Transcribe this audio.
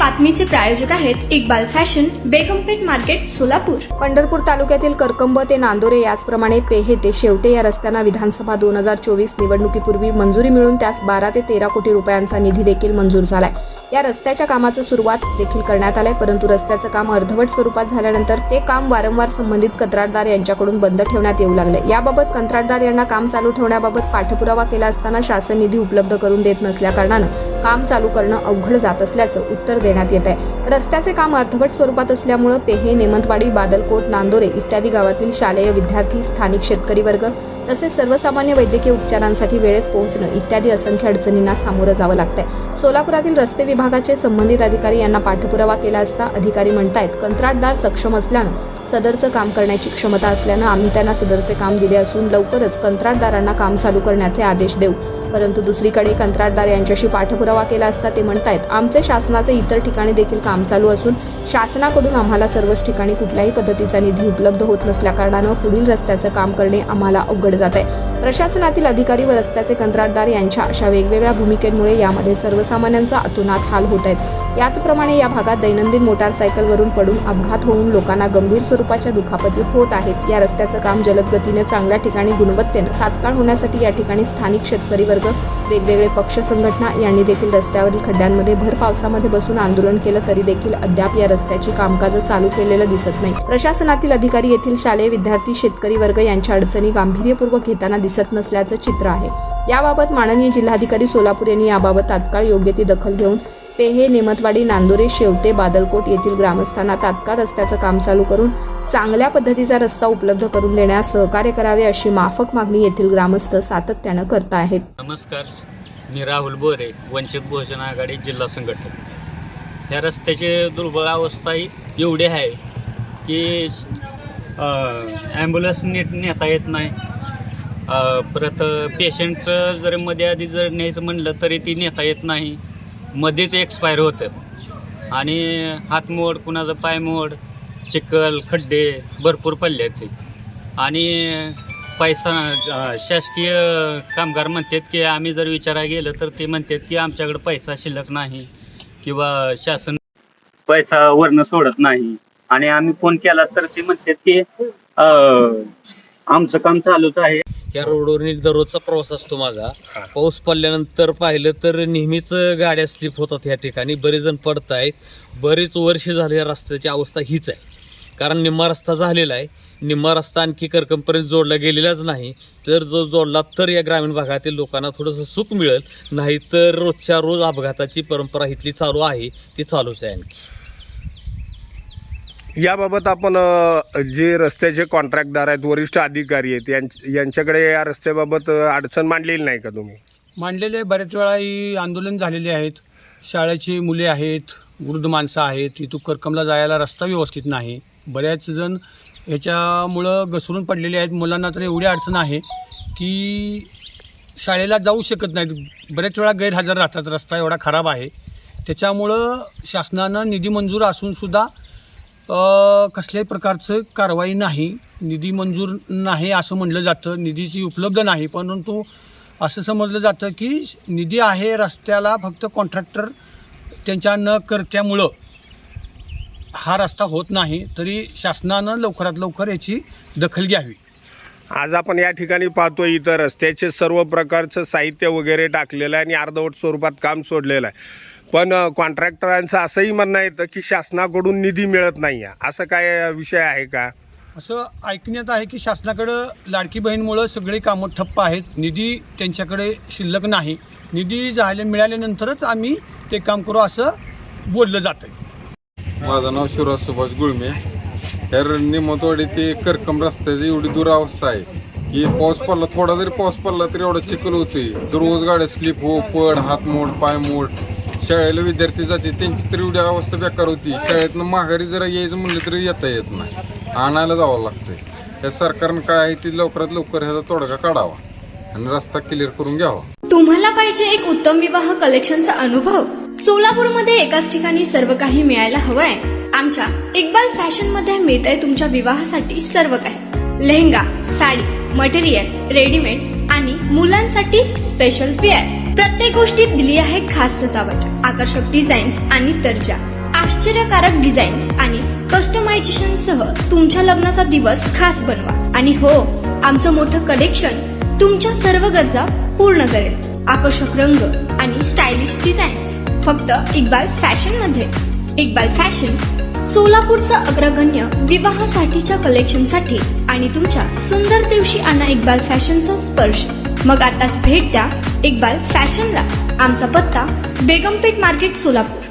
बातमीचे प्रायोजक आहेत Iqbal fashion, बेगमपेठ market, Solapur. Pandharpur तालुक्यातील करकंब ते नांदोरे याचप्रमाणे पेहे ते शेवते या रस्त्यांना विधानसभा 2024 निवडणुकीपूर्वी मंजुरी मिळून त्यास 12 ते 13 कोटी रुपयांचा निधी देखील मंजूर झालाय. या रस्त्याच्या कामाची सुरुवात देखील करण्यात आली, परंतु रस्त्याचं काम अर्धवट स्वरूपात झाल्यानंतर ते काम वारंवार संबंधित कंत्राटदार यांच्याकडून बंद ठेवण्यात येऊ लागले. याबाबत कंत्राटदार यांना काम चालू ठेवण्याबाबत पाठपुरावा केला असताना शासन निधी उपलब्ध करून देत नसल्याकारणानं काम चालू करणं अवघड जात असल्याचं उत्तर देण्यात येत आहे. रस्त्याचे काम अर्धवट स्वरूपात असल्यामुळे पेहे, नेमंतवाडी, बादलकोट, नांदोरे इत्यादी गावातील शालेय विद्यार्थी, स्थानिक शेतकरी वर्ग तसेच सर्वसामान्य वैद्यकीय उपचारांसाठी वेळेत पोहोचणं इत्यादी असंख्य अडचणींना सामोरं जावं लागतंय. सोलापुरातील रस्ते विभागाचे संबंधित अधिकारी यांना पाठपुरावा केला असता अधिकारी म्हणतायत कंत्राटदार सक्षम असल्यानं सदरचं काम करण्याची क्षमता असल्यानं आम्ही त्यांना सदरचे काम दिले असून लवकरच कंत्राटदारांना काम चालू करण्याचे आदेश देऊ. परंतु दुसरीकडे कंत्राटदार यांच्याशी पाठपुरावा केला असता ते म्हणतायत आमचे शासनाचे इतर ठिकाणी देखील काम चालू असून शासनाकडून आम्हाला सर्वच ठिकाणी कुठल्याही पद्धतीचा निधी उपलब्ध होत नसल्याकारणानं पुढील रस्त्याचं काम करणे आम्हाला अवघड जात आहे. प्रशासनातील अधिकारी व रस्त्याचे कंत्राटदार यांच्या अशा वेगवेगळ्या भूमिकेमुळे यामध्ये सर्वसामान्यांचा अतोनात हाल होत आहेत. याचप्रमाणे या भागात दैनंदिन मोटारसायकलवरून पडून अपघात होऊन लोकांना गंभीर स्वरूपाच्या दुखापती होत आहेत. या रस्त्याचं काम जलद गतीने चांगल्या ठिकाणी गुणवत्तेनं तात्काळ होण्यासाठी या ठिकाणी स्थानिक शेतकरी वर्ग, वेगवेगळे पक्ष संघटना यांनी देखील रस्त्यावरील खड्ड्यांमध्ये भर पावसामध्ये बसून आंदोलन केलं तरी देखील अद्याप या रस्त्याची कामकाज चालू केलेलं दिसत नाही. प्रशासनातील अधिकारी येथील शालेय विद्यार्थी, शेतकरी वर्ग यांच्या अडचणी गांभीर्यपूर्वक घेताना दिसत नसल्याचं चित्र आहे. याबाबत माननीय जिल्हाधिकारी सोलापूर यांनी याबाबत तात्काळ योग्य ती दखल घेऊन पेहे, नेमतवाडी, नांदोरे, शेवते, बादलकोट येथील ग्रामस्थांना तात्काळ रस्त्याचं काम चालू करून चांगल्या पद्धतीचा रस्ता उपलब्ध करून देण्यास सहकार्य करावे अशी माफक मागणी येथील ग्रामस्थ सातत्यानं करत आहेत. नमस्कार, मी राहुल बोरे, वंचित बहुजन आघाडी जिल्हा संघटक. या रस्त्याची दुर्बळ अवस्था ही एवढी आहे की ॲम्ब्युलन्स नीट नेता येत नाही. परत पेशंटचं जर मध्ये आधी जर न्यायचं म्हणलं तरी ती नेता येत नाही, मध्येच एक्सपायर होतं आणि हातमोड, कुणाचं पायमोड, चिखल, खड्डे भरपूर पडले आहेत. आणि पैसा शासकीय कामगार म्हणतात की आम्ही जर विचारायला गेलं तर ते म्हणतात की आमच्याकडे पैसा शिल्लक नाही किंवा शासन पैसा वरनं सोडत नाही. आणि आम्ही फोन केला तर ते म्हणतात की आमचं काम चालूच आहे. या रोडवर दररोजचा प्रवास असतो माझा. पाऊस पडल्यानंतर पाहिलं तर नेहमीच गाड्या स्लिप होतात. या ठिकाणी बरेच जण पडत आहेत. बरेच वर्ष झाले या रस्त्याची अवस्था हीच आहे. कारण निम्मा रस्ता झालेला आहे, निम्मा रस्ता आणखी करकंबपर्यंत जोडला गेलेलाच नाही. तर जो जोडला तर या ग्रामीण भागातील लोकांना थोडंसं सुख मिळेल, नाही तर रोजच्या रोज अपघाताची परंपरा इथली चालू आहे, ती चालूच आहे. आणखी याबाबत आपण जे रस्त्याचे कॉन्ट्रॅक्टदार आहेत, वरिष्ठ अधिकारी आहेत, यांच्याकडे या रस्त्याबाबत अडचण मांडलेली नाही का तुम्ही? मांडलेले बरेच वेळा ही आंदोलन झालेले आहेत. शाळेची मुले आहेत, वृद्ध माणसं आहेत, इथून करकमला जायला रस्ता व्यवस्थित नाही. बऱ्याच जण ह्याच्यामुळं घसरून पडलेले आहेत. मुलांना तर एवढी अडचण आहे की शाळेला जाऊ शकत नाहीत. बऱ्याच वेळा गैरहजर राहतात. रस्ता एवढा खराब आहे. त्याच्यामुळं शासनानं निधी मंजूर असूनसुद्धा कसल्याही प्रकारचं कारवाई नाही. निधी मंजूर नाही असं म्हणलं जातं, निधीची उपलब्ध नाही. परंतु असं समजलं जातं की निधी आहे रस्त्याला, फक्त कॉन्ट्रॅक्टर त्यांच्या न करत्यामुळं हा रस्ता होत नाही. तरी शासनानं लवकरात लवकर याची दखल घ्यावी. आज आपण या ठिकाणी पाहतो इथं रस्त्याचे सर्व प्रकारचं साहित्य वगैरे टाकलेलं आहे आणि अर्धवट स्वरूपात काम सोडलेलं आहे. पण कॉन्ट्रॅक्टरांचं असंही म्हणणं येतं की शासनाकडून निधी मिळत नाही आहे. असं काय विषय आहे का? असं ऐकण्यात आहे की शासनाकडं लाडकी बहीणमुळं सगळे कामं ठप्प आहेत. निधी त्यांच्याकडे शिल्लक नाही. निधी मिळाल्यानंतरच आम्ही ते काम करू असं बोललं जातं. माझं नाव शिवराज सुभाष गुळमे. तर निमतवाडी ते करकम रस्त्याची एवढी दुरावस्था आहे की पाऊस पडला, थोडा जरी पाऊस पडला तरी एवढा चिखल होते. दररोज गाड्या स्लिप हो, पड, हातमोड, पायमोड. शाळेला विद्यार्थी जाते त्यांची तर एवढी अवस्था बेकार होती. शाळेतनं माघारी जरा यायचं म्हणलं तरी येता येत नाही, आणायला जावं लागतंय. या सरकारनं काय आहे ती लवकरात लवकर ह्याचा तोडगा काढावा आणि रस्ता क्लिअर करून घ्यावा. तुम्हाला पाहिजे एक उत्तम विवाह कलेक्शनचा अनुभव? सोलापूरमध्ये एकाच ठिकाणी सर्व काही मिळायला हवंय? आमच्या इक्बाल फॅशन मध्ये मिळतंय तुमच्या विवाहासाठी सर्व काही. लेहंगा, साडी, मटेरियल, रेडीमेड आणि मुलांसाठी स्पेशल वेअर. प्रत्येक गोष्टीत दिली आहे खास सजावट, आकर्षक डिझाईन्स आणि दर्जा. आश्चर्यकारक डिझाईन्स आणि कस्टमायझेशन सह तुमच्या लग्नाचा दिवस खास बनवा. आणि हो, आमचं मोठं कलेक्शन तुमच्या सर्व गरजा पूर्ण करेल. आकर्षक रंग आणि स्टायलिश डिझाईन्स फक्त इक्बाल फॅशन मध्ये. इक्बाल फॅशन सोलापूरचं अग्रगण्य विवाहासाठीच्या कलेक्शनसाठी आणि तुमच्या सुंदर दिवशी आणा इक्बाल फॅशनचा स्पर्श. मग आताच भेट द्या इक्बाल फॅशनला. आमचा पत्ता बेगमपेठ मार्केट सोलापूर.